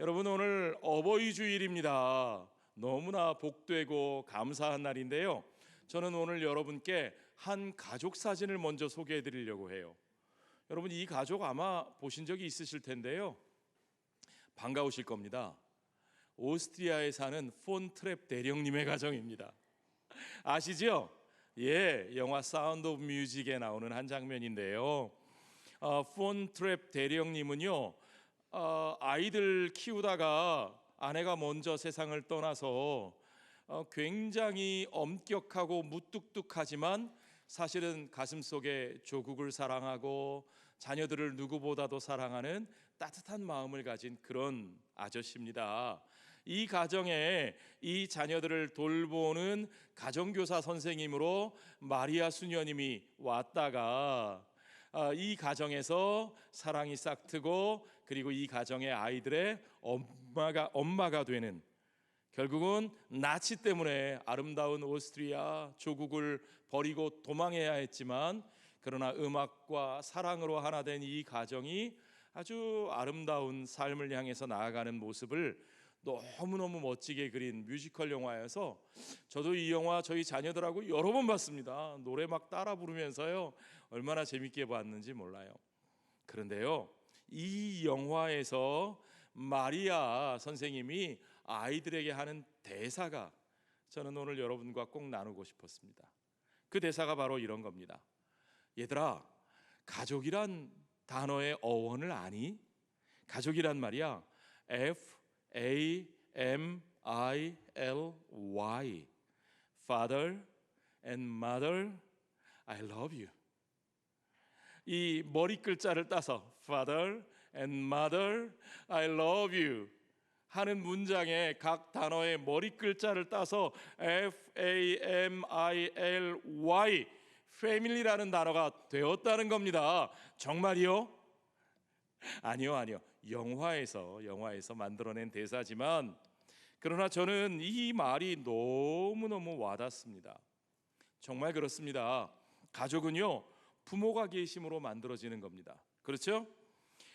여러분, 오늘 어버이 주일입니다. 너무나 복되고 감사한 날인데요. 저는 오늘 여러분께 한 가족 사진을 먼저 소개해 드리려고 해요. 여러분, 이 가족 아마 보신 적이 있으실 텐데요. 반가우실 겁니다. 오스트리아에 사는 폰 트랩 대령님의 가정입니다. 아시죠? 예, 영화 사운드 오브 뮤직에 나오는 한 장면인데요. 폰 트랩 대령님은요, 아이들 키우다가 아내가 먼저 세상을 떠나서 굉장히 엄격하고 무뚝뚝하지만 사실은 가슴속에 조국을 사랑하고 자녀들을 누구보다도 사랑하는 따뜻한 마음을 가진 그런 아저씨입니다. 이 가정에 이 자녀들을 돌보는 가정교사 선생님으로 마리아 수녀님이 왔다가 이 가정에서 사랑이 싹트고, 그리고 이 가정의 아이들의 엄마가 되는, 결국은 나치 때문에 아름다운 오스트리아 조국을 버리고 도망해야 했지만, 그러나 음악과 사랑으로 하나 된 이 가정이 아주 아름다운 삶을 향해서 나아가는 모습을 너무너무 멋지게 그린 뮤지컬 영화여서 저도 이 영화 저희 자녀들하고 여러 번 봤습니다. 노래 막 따라 부르면서요, 얼마나 재밌게 봤는지 몰라요. 그런데요, 이 영화에서 마리아 선생님이 아이들에게 하는 대사가 저는 오늘 여러분과 꼭 나누고 싶었습니다. 그 대사가 바로 이런 겁니다. 얘들아, 가족이란 단어의 어원을 아니? 가족이란 말이야, F-A-M-I-L-Y, Father and Mother, I love you. 이 머리 글자를 따서 Father and Mother, I love you 하는 문장의 각 단어의 머리 글자를 따서 F-A-M-I-L-Y, Family라는 단어가 되었다는 겁니다. 정말이요? 아니요. 영화에서 만들어낸 대사지만, 그러나 저는 이 말이 너무너무 와닿습니다. 정말 그렇습니다. 가족은요, 부모가 계심으로 만들어지는 겁니다. 그렇죠?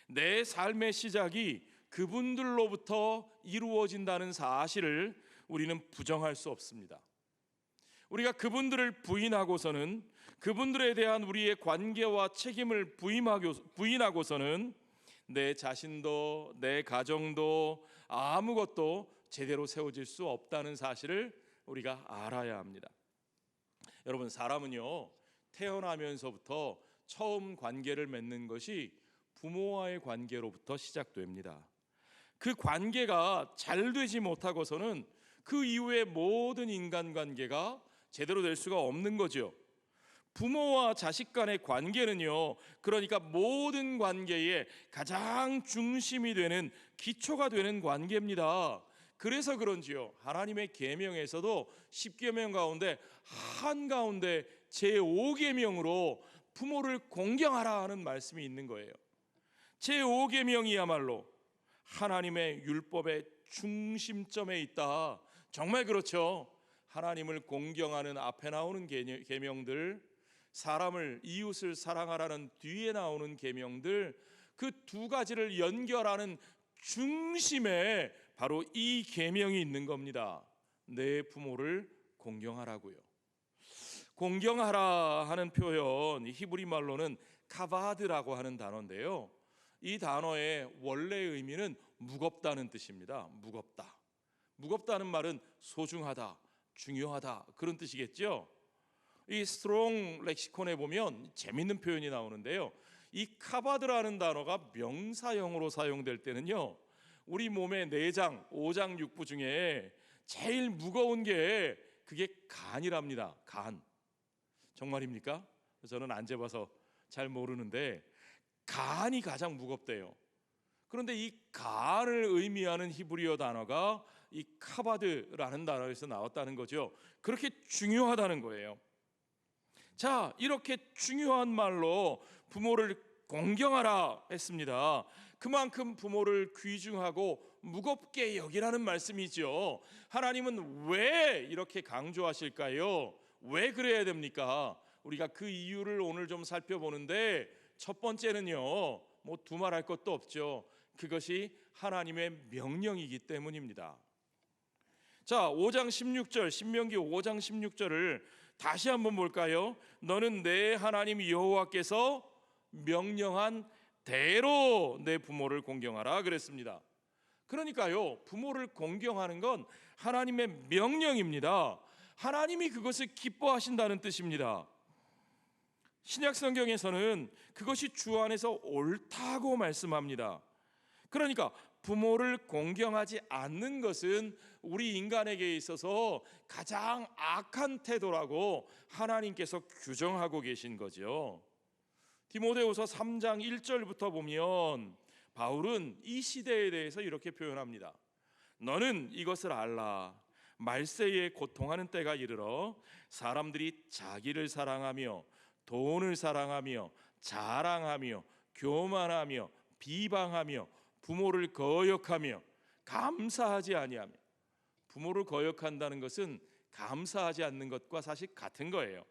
내 삶의 시작이 그분들로부터 이루어진다는 사실을 우리는 부정할 수 없습니다. 우리가 그분들을 부인하고서는, 그분들에 대한 우리의 관계와 책임을 부인하고서는 내 자신도 내 가정도 아무것도 제대로 세워질 수 없다는 사실을 우리가 알아야 합니다. 여러분, 사람은요, 태어나면서부터 처음 관계를 맺는 것이 부모와의 관계로부터 시작됩니다. 그 관계가 잘 되지 못하고서는 그 이후의 모든 인간관계가 제대로 될 수가 없는 거죠. 부모와 자식 간의 관계는요, 그러니까 모든 관계의 가장 중심이 되는, 기초가 되는 관계입니다. 그래서 그런지요, 하나님의 계명에서도 10계명 가운데 한가운데 제5계명으로 부모를 공경하라 하는 말씀이 있는 거예요. 제5계명이야말로 하나님의 율법의 중심점에 있다. 정말 그렇죠. 하나님을 공경하는 앞에 나오는 계명들, 사람을, 이웃을 사랑하라는 뒤에 나오는 계명들, 그 두 가지를 연결하는 중심에 바로 이 계명이 있는 겁니다. 내 부모를 공경하라고요. 공경하라 하는 표현, 히브리 말로는 카바드라고 하는 단어인데요, 이 단어의 원래 의미는 무겁다는 뜻입니다. 무겁다는 말은 소중하다, 중요하다, 그런 뜻이겠죠. 이 스트롱 렉시콘에 보면 재밌는 표현이 나오는데요, 이 카바드라는 단어가 명사형으로 사용될 때는요, 우리 몸의 내장, 오장 육부 중에 제일 무거운 게 그게 간이랍니다. 간. 정말입니까? 저는 안 재봐서 잘 모르는데 간이 가장 무겁대요. 그런데 이 간을 의미하는 히브리어 단어가 이 카바드라는 단어에서 나왔다는 거죠. 그렇게 중요하다는 거예요. 자, 이렇게 중요한 말로 부모를 공경하라 했습니다. 그만큼 부모를 귀중하고 무겁게 여기라는 말씀이죠. 하나님은 왜 이렇게 강조하실까요? 왜 그래야 됩니까? 우리가 그 이유를 오늘 좀 살펴보는데, 첫 번째는요, 뭐 두말할 것도 없죠. 그것이 하나님의 명령이기 때문입니다. 자, 5장 16절, 신명기 5장 16절을 다시 한번 볼까요? 너는 내 하나님 여호와께서 명령한 대로 내 부모를 공경하라 그랬습니다. 그러니까요, 부모를 공경하는 건 하나님의 명령입니다. 하나님이 그것을 기뻐하신다는 뜻입니다. 신약 성경에서는 그것이 주 안에서 옳다고 말씀합니다. 그러니까 부모를 공경하지 않는 것은 우리 인간에게 있어서 가장 악한 태도라고 하나님께서 규정하고 계신 거죠. 디모데후서 3장 1절부터 보면 바울은 이 시대에 대해서 이렇게 표현합니다. 너는 이것을 알라. 말세에 고통하는 때가 이르러 사람들이 자기를 사랑하며 돈을 사랑하며 자랑하며 교만하며 비방하며 부모를 거역하며 감사하지 아니하며. 부모를 거역한다는 것은 감사하지 않는 것과 사실 같은 거예요.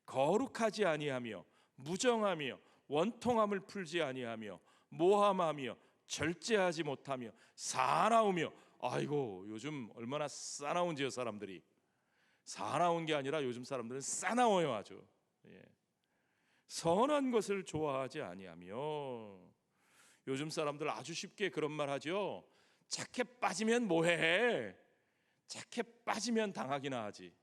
거룩하지 아니하며 무정하며 원통함을 풀지 아니하며 모함하며 절제하지 못하며 사나우며. 아이고, 요즘 얼마나 싸나운지요. 사람들이 사나운 게 아니라 요즘 사람들은 싸나워요. 아주. 선한 것을 좋아하지 아니하며. 요즘 사람들 아주 쉽게 그런 말 하죠. 착해 빠지면 뭐해? 착해 빠지면 당하기나 하지.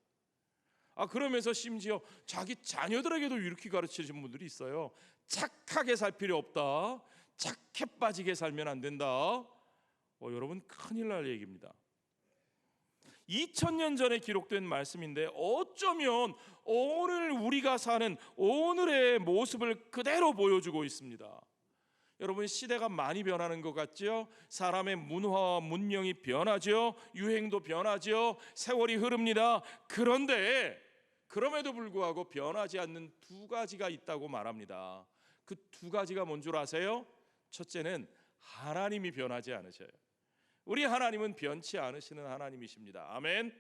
그러면서 심지어 자기 자녀들에게도 이렇게 가르치시는 분들이 있어요. 착하게 살 필요 없다. 착해 빠지게 살면 안 된다. 여러분, 큰일 날 얘기입니다. 2000년 전에 기록된 말씀인데 어쩌면 오늘 우리가 사는 오늘의 모습을 그대로 보여주고 있습니다. 여러분, 시대가 많이 변하는 것 같죠? 사람의 문화와 문명이 변하죠. 유행도 변하죠. 세월이 흐릅니다. 그런데 그럼에도 불구하고 변하지 않는 두 가지가 있다고 말합니다. 그 두 가지가 뭔 줄 아세요? 첫째는 하나님이 변하지 않으셔요. 우리 하나님은 변치 않으시는 하나님이십니다. 아멘.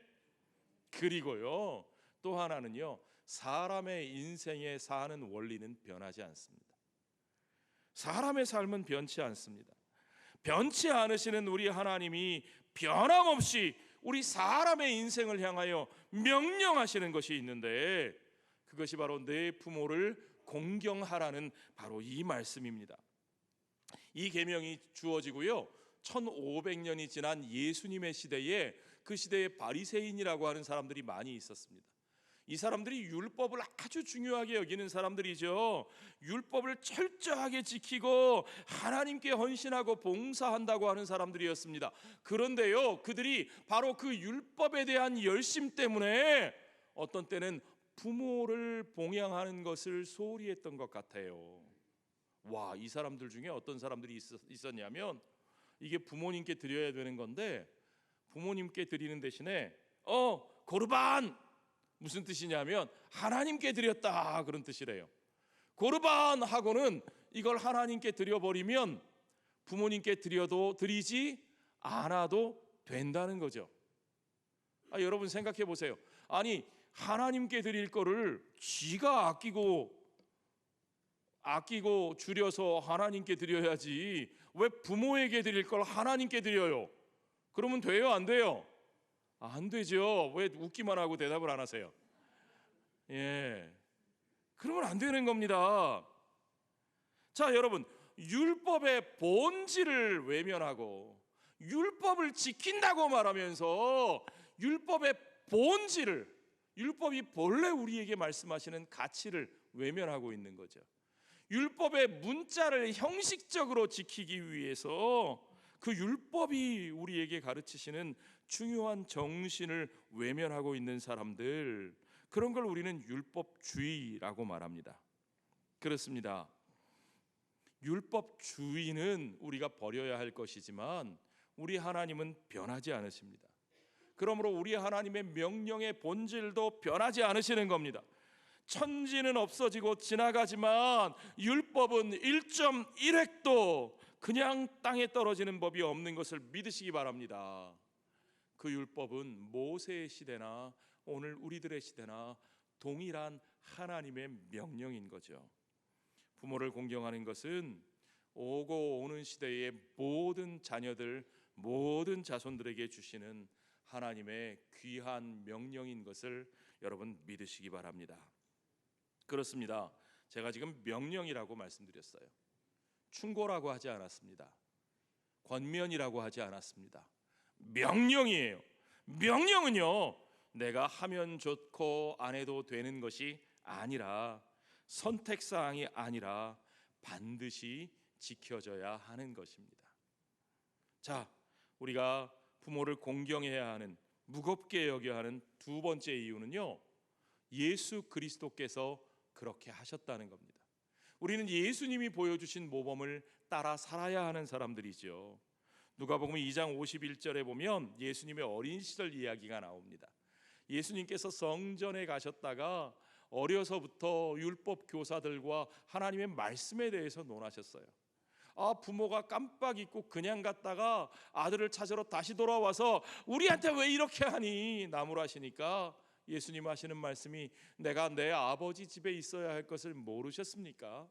그리고요, 또 하나는요, 사람의 인생에 사는 원리는 변하지 않습니다. 사람의 삶은 변치 않습니다. 변치 않으시는 우리 하나님이 변함없이 우리 사람의 인생을 향하여 명령하시는 것이 있는데, 그것이 바로 내 부모를 공경하라는 바로 이 말씀입니다. 이 계명이 주어지고요, 1500년이 지난 예수님의 시대에 그 시대에 바리새인이라고 하는 사람들이 많이 있었습니다. 이 사람들이 율법을 아주 중요하게 여기는 사람들이죠. 율법을 철저하게 지키고 하나님께 헌신하고 봉사한다고 하는 사람들이었습니다. 그런데요, 그들이 바로 그 율법에 대한 열심 때문에 어떤 때는 부모를 봉양하는 것을 소홀히 했던 것 같아요. 와, 이 사람들 중에 어떤 사람들이 있었냐면, 이게 부모님께 드려야 되는 건데 부모님께 드리는 대신에 고르반, 무슨 뜻이냐면 하나님께 드렸다, 그런 뜻이래요. 고르반 하고는 이걸 하나님께 드려버리면 부모님께 드리지 않아도 된다는 거죠. 여러분 생각해 보세요. 아니, 하나님께 드릴 거를 쥐가 아끼고 줄여서 하나님께 드려야지 왜 부모에게 드릴 걸 하나님께 드려요? 그러면 돼요, 안 돼요? 안 되죠. 왜 웃기만 하고 대답을 안 하세요? 그러면 안 되는 겁니다. 자, 여러분, 율법의 본질을 외면하고 율법을 지킨다고 말하면서 율법의 본질을, 율법이 본래 우리에게 말씀하시는 가치를 외면하고 있는 거죠. 율법의 문자를 형식적으로 지키기 위해서 그 율법이 우리에게 가르치시는 중요한 정신을 외면하고 있는 사람들, 그런 걸 우리는 율법주의라고 말합니다. 그렇습니다. 율법주의는 우리가 버려야 할 것이지만 우리 하나님은 변하지 않으십니다. 그러므로 우리 하나님의 명령의 본질도 변하지 않으시는 겁니다. 천지는 없어지고 지나가지만 율법은 1.1획도 그냥 땅에 떨어지는 법이 없는 것을 믿으시기 바랍니다. 그 율법은 모세의 시대나 오늘 우리들의 시대나 동일한 하나님의 명령인 거죠. 부모를 공경하는 것은 오고 오는 시대의 모든 자녀들, 모든 자손들에게 주시는 하나님의 귀한 명령인 것을 여러분 믿으시기 바랍니다. 그렇습니다. 제가 지금 명령이라고 말씀드렸어요. 충고라고 하지 않았습니다. 권면이라고 하지 않았습니다. 명령이에요. 명령은요, 내가 하면 좋고 안 해도 되는 것이 아니라, 선택사항이 아니라 반드시 지켜져야 하는 것입니다. 자, 우리가 부모를 공경해야 하는, 무겁게 여겨야 하는 두 번째 이유는요, 예수 그리스도께서 그렇게 하셨다는 겁니다. 우리는 예수님이 보여주신 모범을 따라 살아야 하는 사람들이죠. 누가복음 2장 51절에 보면 예수님의 어린 시절 이야기가 나옵니다. 예수님께서 성전에 가셨다가 어려서부터 율법 교사들과 하나님의 말씀에 대해서 논하셨어요. 부모가 깜빡 잊고 그냥 갔다가 아들을 찾으러 다시 돌아와서 우리한테 왜 이렇게 하니 나무라시니까 예수님 하시는 말씀이, 내가 내 아버지 집에 있어야 할 것을 모르셨습니까?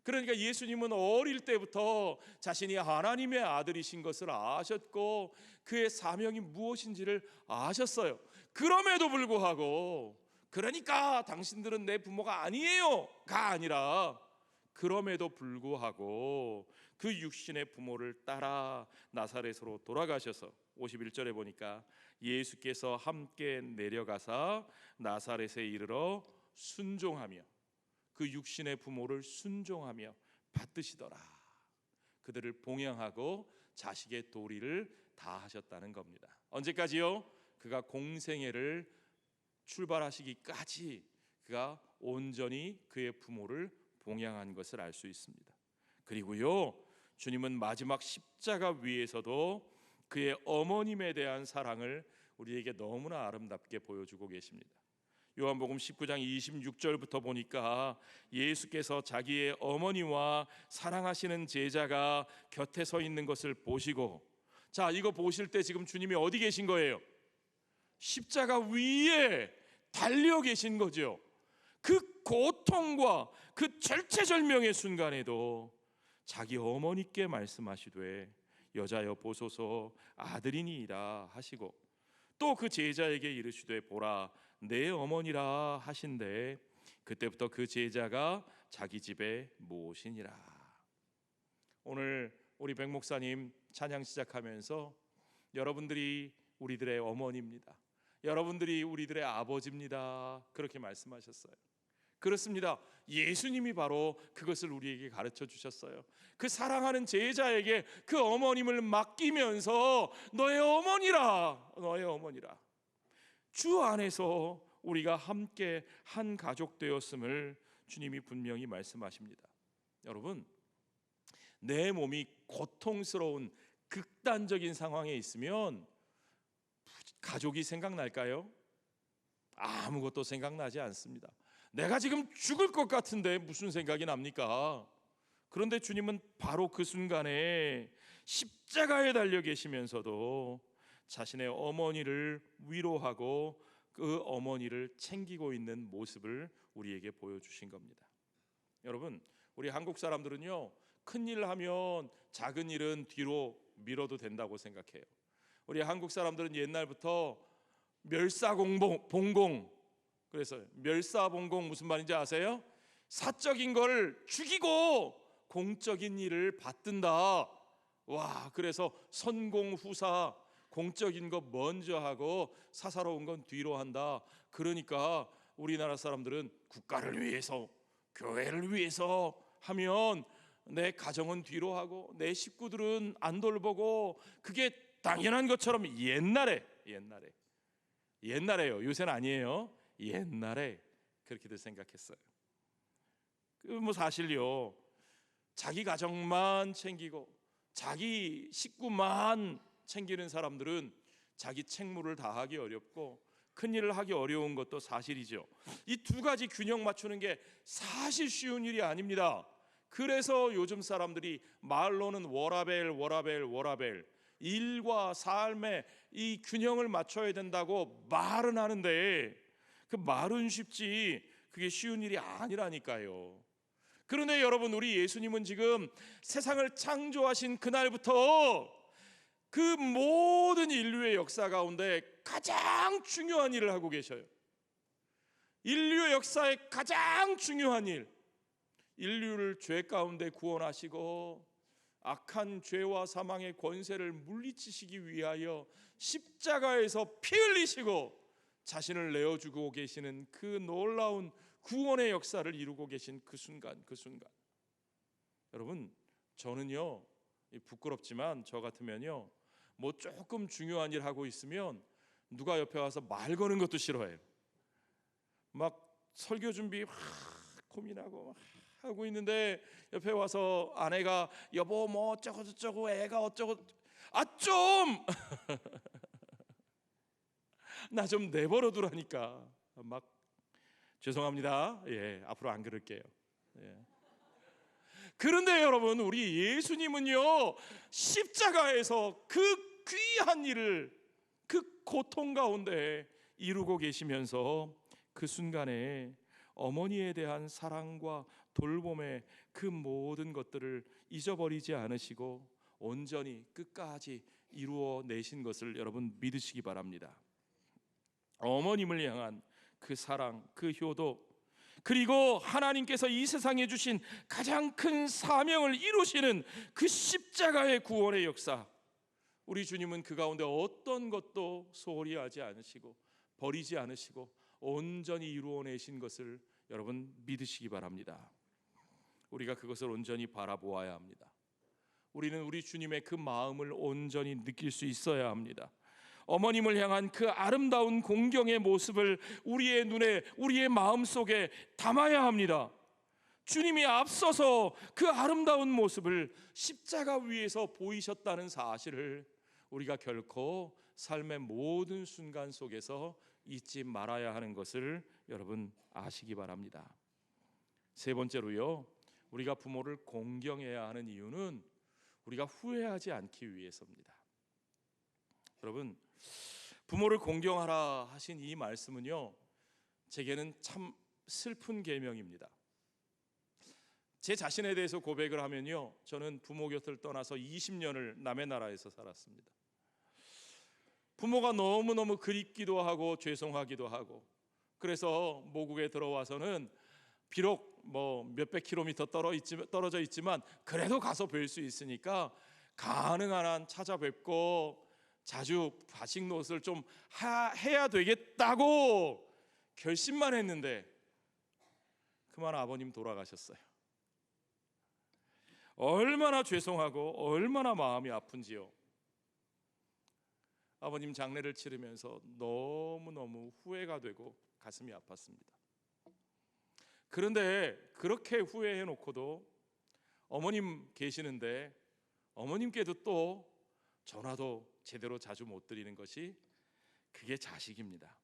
그러니까 예수님은 어릴 때부터 자신이 하나님의 아들이신 것을 아셨고 그의 사명이 무엇인지를 아셨어요. 그럼에도 불구하고, 그러니까 당신들은 내 부모가 아니에요가 아니라, 그럼에도 불구하고 그 육신의 부모를 따라 나사렛으로 돌아가셔서 51절에 보니까 예수께서 함께 내려가사 나사렛에 이르러 순종하며, 그 육신의 부모를 순종하며 받드시더라. 그들을 봉양하고 자식의 도리를 다 하셨다는 겁니다. 언제까지요? 그가 공생애를 출발하시기까지 그가 온전히 그의 부모를 봉양한 것을 알 수 있습니다. 그리고요, 주님은 마지막 십자가 위에서도 그의 어머님에 대한 사랑을 우리에게 너무나 아름답게 보여주고 계십니다. 요한복음 19장 26절부터 보니까 예수께서 자기의 어머니와 사랑하시는 제자가 곁에 서 있는 것을 보시고, 자, 이거 보실 때 지금 주님이 어디 계신 거예요? 십자가 위에 달려 계신 거죠. 그 고통과 그 절체절명의 순간에도 자기 어머니께 말씀하시되 여자여 보소서 아들이니이다 하시고, 또 그 제자에게 이르시되 보라 내 어머니라 하신대 그때부터 그 제자가 자기 집에 모시니라. 오늘 우리 백 목사님 찬양 시작하면서 여러분들이 우리들의 어머니입니다, 여러분들이 우리들의 아버지입니다, 그렇게 말씀하셨어요. 그렇습니다. 예수님이 바로 그것을 우리에게 가르쳐 주셨어요. 그 사랑하는 제자에게 그 어머님을 맡기면서 너의 어머니라, 너의 어머니라. 주 안에서 우리가 함께 한 가족 되었음을 주님이 분명히 말씀하십니다. 여러분, 내 몸이 고통스러운 극단적인 상황에 있으면 가족이 생각날까요? 아무것도 생각나지 않습니다. 내가 지금 죽을 것 같은데 무슨 생각이 납니까? 그런데 주님은 바로 그 순간에 십자가에 달려 계시면서도 자신의 어머니를 위로하고 그 어머니를 챙기고 있는 모습을 우리에게 보여주신 겁니다. 여러분, 우리 한국 사람들은요, 큰 일 하면 작은 일은 뒤로 미뤄도 된다고 생각해요. 우리 한국 사람들은 옛날부터 멸사봉공, 그래서 멸사봉공 무슨 말인지 아세요? 사적인 걸 죽이고 공적인 일을 받든다. 와, 그래서 선공후사, 공적인 거 먼저 하고 사사로운 건 뒤로 한다. 그러니까 우리나라 사람들은 국가를 위해서, 교회를 위해서 하면 내 가정은 뒤로 하고 내 식구들은 안 돌보고, 그게 당연한 것처럼 옛날에요. 요새는 아니에요. 옛날에 그렇게들 생각했어요. 사실요, 자기 가정만 챙기고 자기 식구만 챙기는 사람들은 자기 책무를 다하기 어렵고 큰일을 하기 어려운 것도 사실이죠. 이 두 가지 균형 맞추는 게 사실 쉬운 일이 아닙니다. 그래서 요즘 사람들이 말로는 워라벨, 일과 삶의 이 균형을 맞춰야 된다고 말은 하는데, 그 말은 쉽지 그게 쉬운 일이 아니라니까요. 그런데 여러분, 우리 예수님은 지금 세상을 창조하신 그날부터 그 모든 인류의 역사 가운데 가장 중요한 일을 하고 계셔요. 인류의 역사의 가장 중요한 일, 인류를 죄 가운데 구원하시고 악한 죄와 사망의 권세를 물리치시기 위하여 십자가에서 피 흘리시고 자신을 내어주고 계시는 그 놀라운 구원의 역사를 이루고 계신 그 순간, 여러분, 저는요, 부끄럽지만 저 같으면요, 뭐 조금 중요한 일 하고 있으면 누가 옆에 와서 말 거는 것도 싫어해요. 막 설교 준비 막 고민하고 하고 있는데 옆에 와서 아내가 여보 뭐 어쩌고 저쩌고 애가 어쩌고, 좀 나 좀 내버려 두라니까. 막 죄송합니다. 예, 앞으로 안 그럴게요. 예. 그런데 여러분, 우리 예수님은요, 십자가에서 그 귀한 일을 그 고통 가운데 이루고 계시면서 그 순간에 어머니에 대한 사랑과 돌봄의 그 모든 것들을 잊어버리지 않으시고 온전히 끝까지 이루어 내신 것을 여러분 믿으시기 바랍니다. 어머님을 향한 그 사랑, 그 효도, 그리고 하나님께서 이 세상에 주신 가장 큰 사명을 이루시는 그 십자가의 구원의 역사, 우리 주님은 그 가운데 어떤 것도 소홀히 하지 않으시고 버리지 않으시고 온전히 이루어내신 것을 여러분 믿으시기 바랍니다. 우리가 그것을 온전히 바라보아야 합니다. 우리는 우리 주님의 그 마음을 온전히 느낄 수 있어야 합니다. 어머님을 향한 그 아름다운 공경의 모습을 우리의 눈에, 우리의 마음속에 담아야 합니다. 주님이 앞서서 그 아름다운 모습을 십자가 위에서 보이셨다는 사실을 우리가 결코 삶의 모든 순간 속에서 잊지 말아야 하는 것을 여러분 아시기 바랍니다. 세 번째로요, 우리가 부모를 공경해야 하는 이유는 우리가 후회하지 않기 위해서입니다. 여러분, 부모를 공경하라 하신 이 말씀은요, 제게는 참 슬픈 계명입니다. 제 자신에 대해서 고백을 하면요, 저는 부모 곁을 떠나서 20년을 남의 나라에서 살았습니다. 부모가 너무너무 그립기도 하고 죄송하기도 하고, 그래서 모국에 들어와서는 비록 뭐 몇백 킬로미터 떨어져 있지만 그래도 가서 뵐 수 있으니까 가능한 한 찾아뵙고 자주 바식 노릇을 좀 해야 되겠다고 결심만 했는데 그만 아버님 돌아가셨어요. 얼마나 죄송하고 얼마나 마음이 아픈지요. 아버님 장례를 치르면서 너무너무 후회가 되고 가슴이 아팠습니다. 그런데 그렇게 후회해 놓고도 어머님 계시는데 어머님께도 또 전화도 제대로 자주 못 드리는 것이 그게 자식입니다.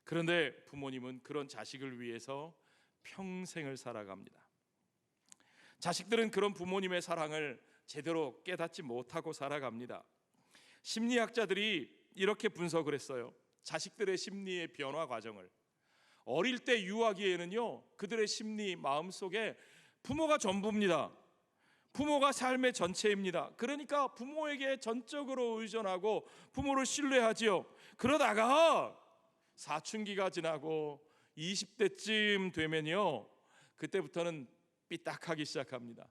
그런데 부모님은 그런 자식을 위해서 평생을 살아갑니다. 자식들은 그런 부모님의 사랑을 제대로 깨닫지 못하고 살아갑니다. 심리학자들이 이렇게 분석을 했어요. 자식들의 심리의 변화 과정을. 어릴 때 유아기에는요, 그들의 심리, 마음속에 부모가 전부입니다. 부모가 삶의 전체입니다. 그러니까 부모에게 전적으로 의존하고 부모를 신뢰하지요. 그러다가 사춘기가 지나고 20대쯤 되면요, 그때부터는 삐딱하기 시작합니다.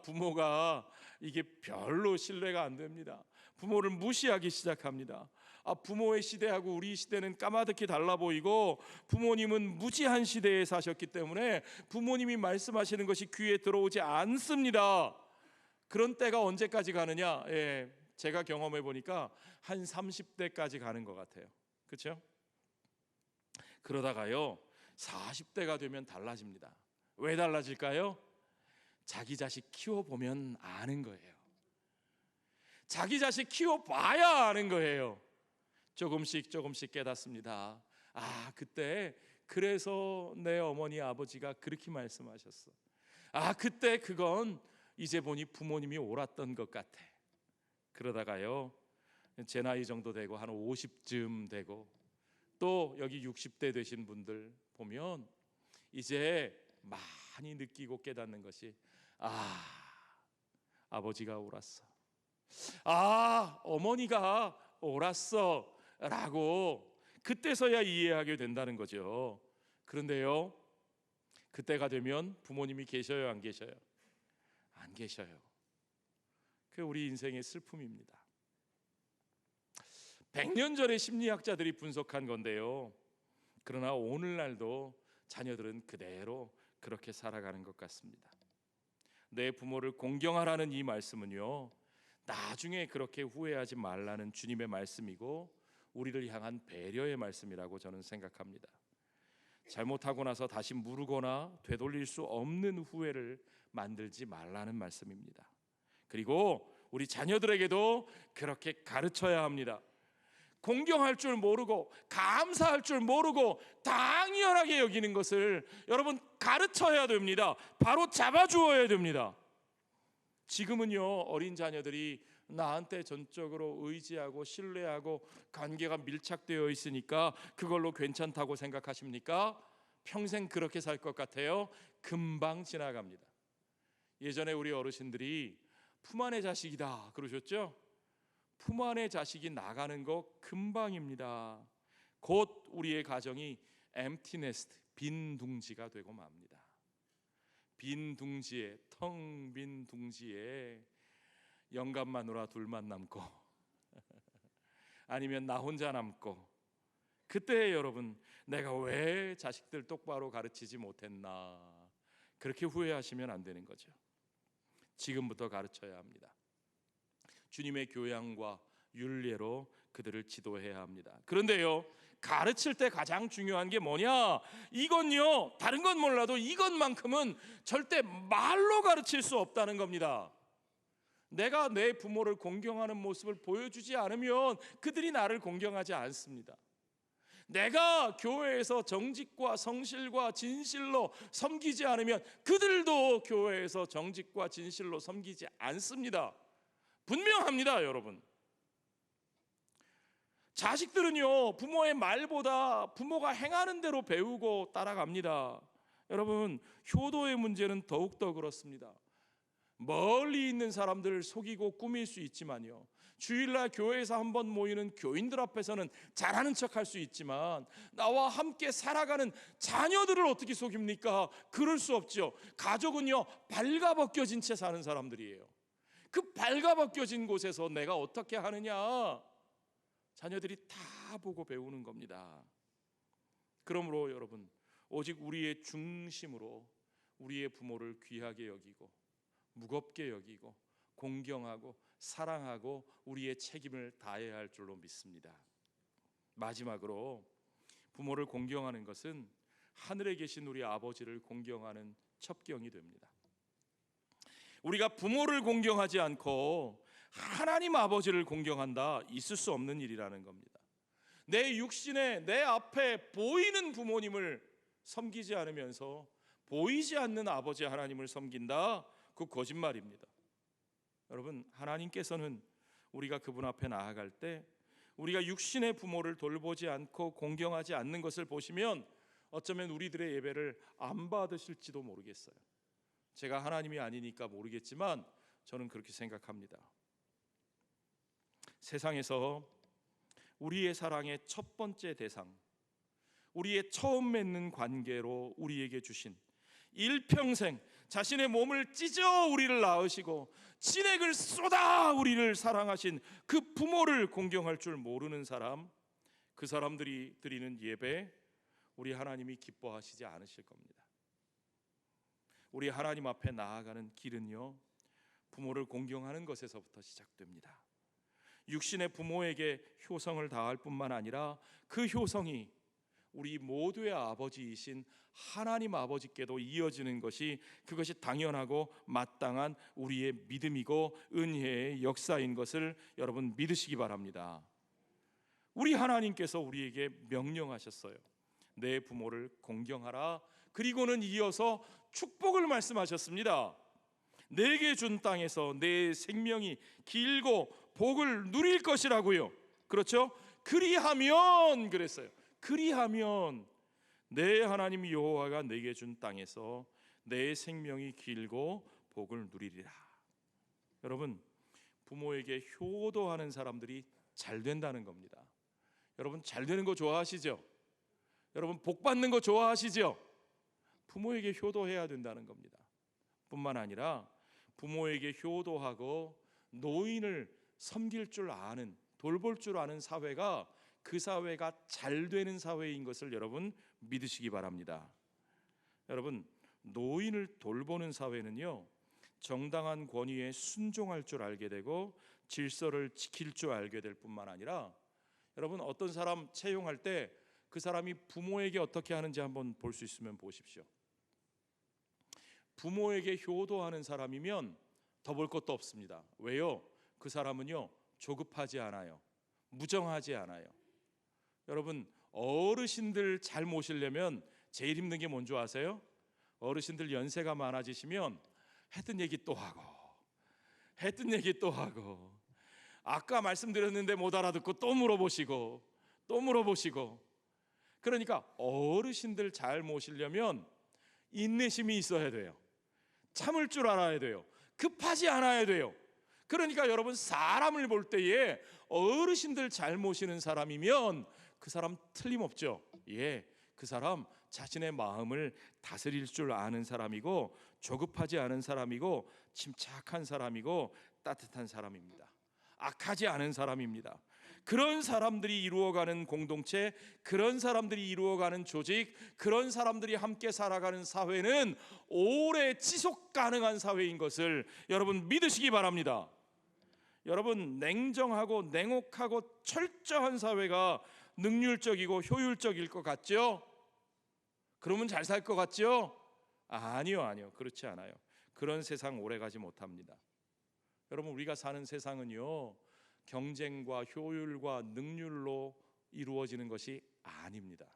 부모가 이게 별로 신뢰가 안 됩니다. 부모를 무시하기 시작합니다. 부모의 시대하고 우리 시대는 까마득히 달라 보이고 부모님은 무지한 시대에 사셨기 때문에 부모님이 말씀하시는 것이 귀에 들어오지 않습니다. 그런 때가 언제까지 가느냐? 제가 경험해 보니까 한 30대까지 가는 것 같아요. 그렇죠? 그러다가요 40대가 되면 달라집니다. 왜 달라질까요? 자기 자식 키워보면 아는 거예요. 자기 자식 키워봐야 아는 거예요. 조금씩 깨닫습니다. 그때 그래서 내 어머니 아버지가 그렇게 말씀하셨어. 그때 그건 이제 보니 부모님이 옳았던 것 같아. 그러다가요 제 나이 정도 되고 한 50쯤 되고 또 여기 60대 되신 분들 보면 이제 많이 느끼고 깨닫는 것이 아버지가 옳았어, 어머니가 옳았어 라고 그때서야 이해하게 된다는 거죠. 그런데요, 그때가 되면 부모님이 계셔요, 안 계셔요? 안 계셔요. 그게 우리 인생의 슬픔입니다. 100년 전에 심리학자들이 분석한 건데요, 그러나 오늘날도 자녀들은 그대로 그렇게 살아가는 것 같습니다. 내 부모를 공경하라는 이 말씀은요, 나중에 그렇게 후회하지 말라는 주님의 말씀이고 우리를 향한 배려의 말씀이라고 저는 생각합니다. 잘못하고 나서 다시 무르거나 되돌릴 수 없는 후회를 만들지 말라는 말씀입니다. 그리고 우리 자녀들에게도 그렇게 가르쳐야 합니다. 공경할 줄 모르고 감사할 줄 모르고 당연하게 여기는 것을 여러분 가르쳐야 됩니다. 바로 잡아주어야 됩니다. 지금은요, 어린 자녀들이 나한테 전적으로 의지하고 신뢰하고 관계가 밀착되어 있으니까 그걸로 괜찮다고 생각하십니까? 평생 그렇게 살 것 같아요? 금방 지나갑니다. 예전에 우리 어르신들이 품 안의 자식이다 그러셨죠? 품 안의 자식이 나가는 거 금방입니다. 곧 우리의 가정이 empty nest, 빈 둥지가 되고 맙니다. 빈 둥지에, 텅 빈 둥지에 영감 마누라 둘만 남고 아니면 나 혼자 남고, 그때 여러분 내가 왜 자식들 똑바로 가르치지 못했나, 그렇게 후회하시면 안 되는 거죠. 지금부터 가르쳐야 합니다. 주님의 교양과 율례로 그들을 지도해야 합니다. 그런데요, 가르칠 때 가장 중요한 게 뭐냐? 이건요, 다른 건 몰라도 이것만큼은 절대 말로 가르칠 수 없다는 겁니다. 내가 내 부모를 공경하는 모습을 보여주지 않으면 그들이 나를 공경하지 않습니다. 내가 교회에서 정직과 성실과 진실로 섬기지 않으면 그들도 교회에서 정직과 진실로 섬기지 않습니다. 분명합니다, 여러분. 자식들은요, 부모의 말보다 부모가 행하는 대로 배우고 따라갑니다. 여러분, 효도의 문제는 더욱더 그렇습니다. 멀리 있는 사람들을 속이고 꾸밀 수 있지만요, 주일날 교회에서 한번 모이는 교인들 앞에서는 잘하는 척할 수 있지만 나와 함께 살아가는 자녀들을 어떻게 속입니까? 그럴 수 없죠. 가족은요, 발가벗겨진 채 사는 사람들이에요. 그 발가벗겨진 곳에서 내가 어떻게 하느냐, 자녀들이 다 보고 배우는 겁니다. 그러므로 여러분, 오직 우리의 중심으로 우리의 부모를 귀하게 여기고 무겁게 여기고 공경하고 사랑하고 우리의 책임을 다해야 할 줄로 믿습니다. 마지막으로, 부모를 공경하는 것은 하늘에 계신 우리 아버지를 공경하는 첩경이 됩니다. 우리가 부모를 공경하지 않고 하나님 아버지를 공경한다, 있을 수 없는 일이라는 겁니다. 내 육신에 내 앞에 보이는 부모님을 섬기지 않으면서 보이지 않는 아버지 하나님을 섬긴다, 그 거짓말입니다. 여러분, 하나님께서는 우리가 그분 앞에 나아갈 때 우리가 육신의 부모를 돌보지 않고 공경하지 않는 것을 보시면 어쩌면 우리들의 예배를 안 받으실지도 모르겠어요. 제가 하나님이 아니니까 모르겠지만 저는 그렇게 생각합니다. 세상에서 우리의 사랑의 첫 번째 대상, 우리의 처음 맺는 관계로 우리에게 주신 일평생 자신의 몸을 찢어 우리를 낳으시고 진액을 쏟아 우리를 사랑하신 그 부모를 공경할 줄 모르는 사람, 그 사람들이 드리는 예배, 우리 하나님이 기뻐하시지 않으실 겁니다. 우리 하나님 앞에 나아가는 길은요, 부모를 공경하는 것에서부터 시작됩니다. 육신의 부모에게 효성을 다할 뿐만 아니라 그 효성이 우리 모두의 아버지이신 하나님 아버지께도 이어지는 것이, 그것이 당연하고 마땅한 우리의 믿음이고 은혜의 역사인 것을 여러분 믿으시기 바랍니다. 우리 하나님께서 우리에게 명령하셨어요. 내 부모를 공경하라. 그리고는 이어서 축복을 말씀하셨습니다. 내게 준 땅에서 내 생명이 길고 복을 누릴 것이라고요. 그렇죠? 그리하면, 그랬어요. 그리하면 내 하나님 여호와가 내게 준 땅에서 내 생명이 길고 복을 누리리라. 여러분, 부모에게 효도하는 사람들이 잘 된다는 겁니다. 여러분, 잘 되는 거 좋아하시죠? 여러분, 복 받는 거 좋아하시죠? 부모에게 효도해야 된다는 겁니다. 뿐만 아니라 부모에게 효도하고 노인을 섬길 줄 아는, 돌볼 줄 아는 사회가 그 사회가 잘 되는 사회인 것을 여러분 믿으시기 바랍니다. 여러분, 노인을 돌보는 사회는요, 정당한 권위에 순종할 줄 알게 되고 질서를 지킬 줄 알게 될 뿐만 아니라, 여러분, 어떤 사람 채용할 때 그 사람이 부모에게 어떻게 하는지 한번 볼 수 있으면 보십시오. 부모에게 효도하는 사람이면 더 볼 것도 없습니다. 왜요? 그 사람은요, 조급하지 않아요. 무정하지 않아요. 여러분, 어르신들 잘 모시려면 제일 힘든 게 뭔지 아세요? 어르신들 연세가 많아지시면 했던 얘기 또 하고, 했던 얘기 또 하고, 아까 말씀드렸는데 못 알아듣고 또 물어보시고, 또 물어보시고. 그러니까 어르신들 잘 모시려면 인내심이 있어야 돼요. 참을 줄 알아야 돼요. 급하지 않아야 돼요. 그러니까 여러분, 사람을 볼 때에 어르신들 잘 모시는 사람이면 그 사람 틀림없죠. 예, 그 사람 자신의 마음을 다스릴 줄 아는 사람이고, 조급하지 않은 사람이고, 침착한 사람이고, 따뜻한 사람입니다. 악하지 않은 사람입니다. 그런 사람들이 이루어가는 공동체, 그런 사람들이 이루어가는 조직, 그런 사람들이 함께 살아가는 사회는 오래 지속 가능한 사회인 것을 여러분 믿으시기 바랍니다. 여러분, 냉정하고 냉혹하고 철저한 사회가 능률적이고 효율적일 것 같죠? 그러면 잘 살 것 같죠? 아니요, 그렇지 않아요. 그런 세상 오래 가지 못합니다. 여러분, 우리가 사는 세상은요, 경쟁과 효율과 능률로 이루어지는 것이 아닙니다.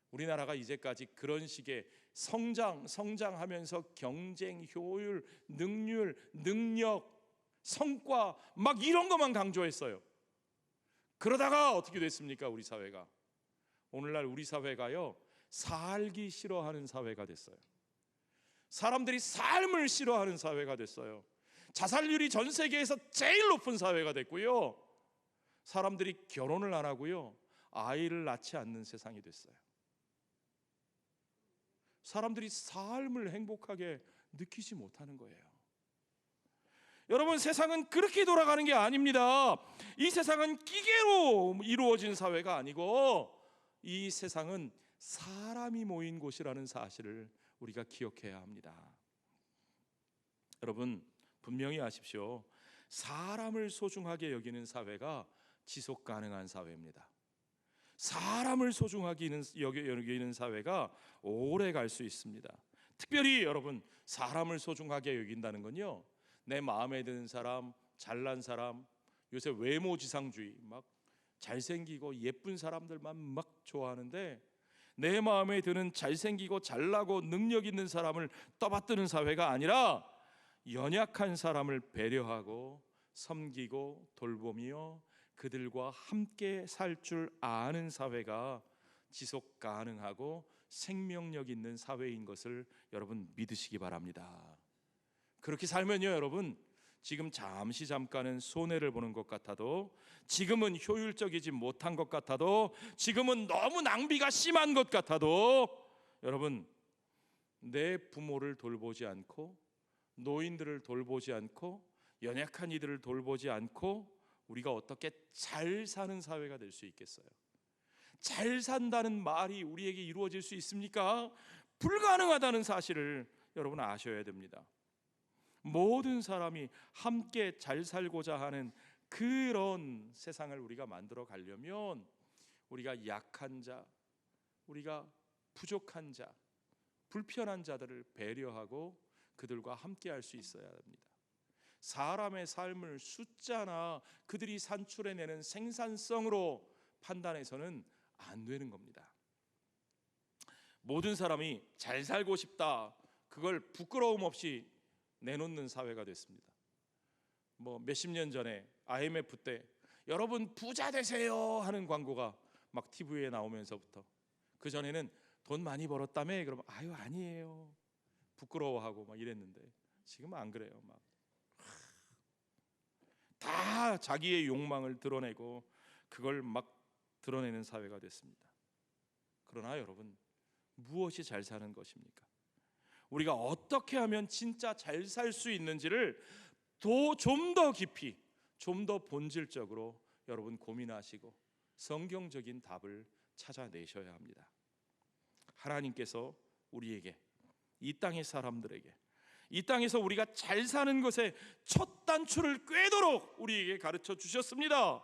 우리나라가 이제까지 그런 식의 성장하면서 경쟁, 효율, 능률, 능력, 성과 막 이런 것만 강조했어요. 그러다가 어떻게 됐습니까? 우리 사회가 오늘날 우리 사회가요, 살기 싫어하는 사회가 됐어요. 사람들이 삶을 싫어하는 사회가 됐어요. 자살률이 전 세계에서 제일 높은 사회가 됐고요, 사람들이 결혼을 안 하고요, 아이를 낳지 않는 세상이 됐어요. 사람들이 삶을 행복하게 느끼지 못하는 거예요. 여러분, 세상은 그렇게 돌아가는 게 아닙니다. 이 세상은 기계로 이루어진 사회가 아니고, 이 세상은 사람이 모인 곳이라는 사실을 우리가 기억해야 합니다. 여러분, 분명히 아십시오. 사람을 소중하게 여기는 사회가 지속 가능한 사회입니다. 사람을 소중하게 여기는 사회가 오래 갈 수 있습니다. 특별히 여러분, 사람을 소중하게 여긴다는 건요, 내 마음에 드는 사람, 잘난 사람, 요새 외모지상주의, 막 잘생기고 예쁜 사람들만 막 좋아하는데, 내 마음에 드는 잘생기고 잘나고 능력 있는 사람을 떠받드는 사회가 아니라 연약한 사람을 배려하고 섬기고 돌보며 그들과 함께 살 줄 아는 사회가 지속 가능하고 생명력 있는 사회인 것을 여러분 믿으시기 바랍니다. 그렇게 살면요, 여러분, 지금 잠깐은 손해를 보는 것 같아도, 지금은 효율적이지 못한 것 같아도, 지금은 너무 낭비가 심한 것 같아도, 여러분, 내 부모를 돌보지 않고, 노인들을 돌보지 않고, 연약한 이들을 돌보지 않고 우리가 어떻게 잘 사는 사회가 될 수 있겠어요? 잘 산다는 말이 우리에게 이루어질 수 있습니까? 불가능하다는 사실을 여러분 아셔야 됩니다. 모든 사람이 함께 잘 살고자 하는 그런 세상을 우리가 만들어 가려면, 우리가 약한 자, 우리가 부족한 자, 불편한 자들을 배려하고 그들과 함께 할 수 있어야 합니다. 사람의 삶을 숫자나 그들이 산출해내는 생산성으로 판단해서는 안 되는 겁니다. 모든 사람이 잘 살고 싶다, 그걸 부끄러움 없이 내놓는 사회가 됐습니다. 몇십 년 전에 IMF 때 여러분 부자 되세요 하는 광고가 막 TV에 나오면서부터 그 전에는 돈 많이 벌었다며? 그러면 아유 아니에요, 부끄러워하고 막 이랬는데 지금은 안 그래요. 막 다 자기의 욕망을 드러내고 그걸 막 드러내는 사회가 됐습니다. 그러나 여러분, 무엇이 잘 사는 것입니까? 우리가 어떻게 하면 진짜 잘 살 수 있는지를 좀 더 깊이, 좀 더 본질적으로 여러분 고민하시고 성경적인 답을 찾아내셔야 합니다. 하나님께서 우리에게, 이 땅의 사람들에게, 이 땅에서 우리가 잘 사는 것의 첫 단추를 꿰도록 우리에게 가르쳐 주셨습니다.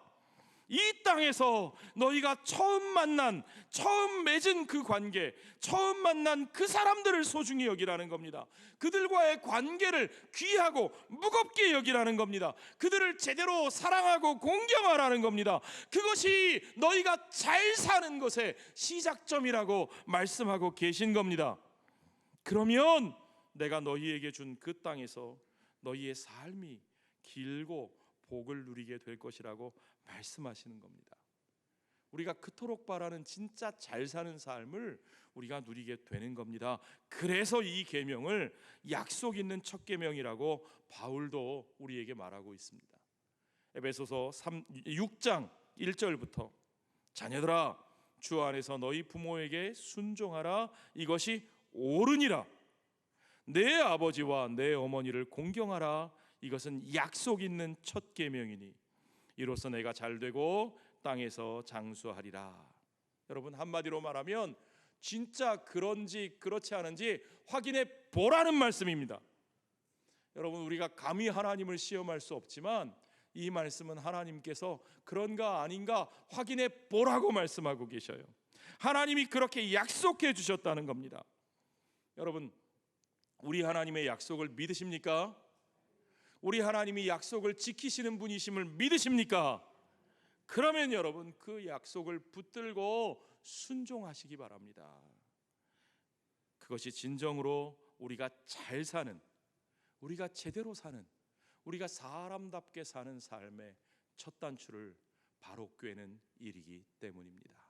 이 땅에서 너희가 처음 맺은 그 관계, 처음 만난 그 사람들을 소중히 여기라는 겁니다. 그들과의 관계를 귀하고 무겁게 여기라는 겁니다. 그들을 제대로 사랑하고 공경하라는 겁니다. 그것이 너희가 잘 사는 것의 시작점이라고 말씀하고 계신 겁니다. 그러면 내가 너희에게 준 그 땅에서 너희의 삶이 길고 복을 누리게 될 것이라고 말씀하시는 겁니다. 우리가 그토록 바라는 진짜 잘 사는 삶을 우리가 누리게 되는 겁니다. 그래서 이 계명을 약속 있는 첫 계명이라고 바울도 우리에게 말하고 있습니다. 에베소서 6장 1절부터 자녀들아 주 안에서 너희 부모에게 순종하라. 이것이 옳으니라. 내 아버지와 내 어머니를 공경하라. 이것은 약속 있는 첫 계명이니 이로써 내가 잘되고 땅에서 장수하리라. 여러분, 한마디로 말하면 진짜 그런지 그렇지 않은지 확인해 보라는 말씀입니다. 여러분, 우리가 감히 하나님을 시험할 수 없지만 이 말씀은 하나님께서 그런가 아닌가 확인해 보라고 말씀하고 계셔요. 하나님이 그렇게 약속해 주셨다는 겁니다. 여러분, 우리 하나님의 약속을 믿으십니까? 우리 하나님이 약속을 지키시는 분이심을 믿으십니까? 그러면 여러분, 그 약속을 붙들고 순종하시기 바랍니다. 그것이 진정으로 우리가 잘 사는, 우리가 제대로 사는, 우리가 사람답게 사는 삶의 첫 단추를 바로 꿰는 일이기 때문입니다.